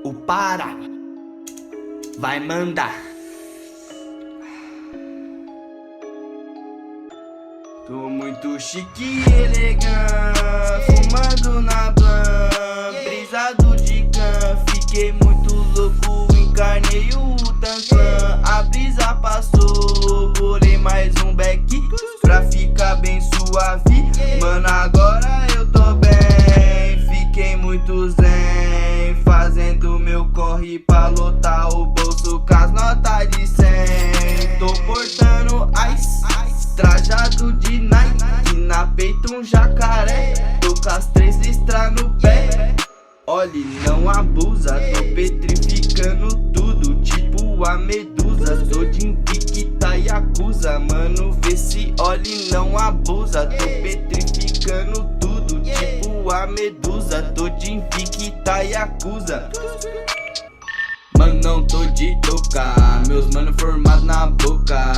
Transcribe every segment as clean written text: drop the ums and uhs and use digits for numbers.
O Pará vai mandar. Tô muito chique e elegante, fumando na blan, brisado de can. Fiquei muito louco, encarnei o Wu-Tang Clan. A brisa passou, bolei mais um beck pra ficar bem suave. Mano, agora eu tô bem, fiquei muito zen, fazendo meu corre pra lotar o bolso com as notas de 100. Tô portando ice, trajado de Nike, na peito um jacaré, tô com as 3 listras no pé. Olhe, não abusa, tô petrificando tudo, tipo a medusa. Tô de invicta e acusa, mano, vê se olhe, não abusa. Tô petrificando tudo, tipo a medusa. Tô de invicta e acusa. Mano, não tô de tocar, meus mano formado na boca.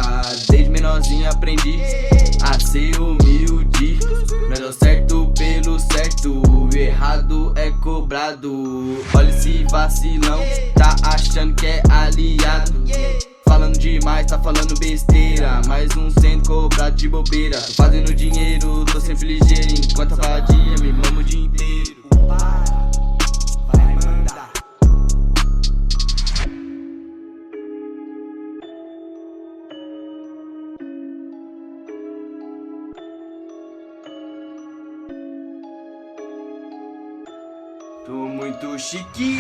Desde menorzinho aprendi a ser humilde. Melhor certo pelo certo, o errado é cobrado. Olha esse vacilão, tá achando que é aliado. Falando demais, tá falando besteira, mais um sendo cobrado de bobeira. Tô fazendo dinheiro, tô sempre ligeiro, enquanto a vadia me mama o dia inteiro. Tô muito chique.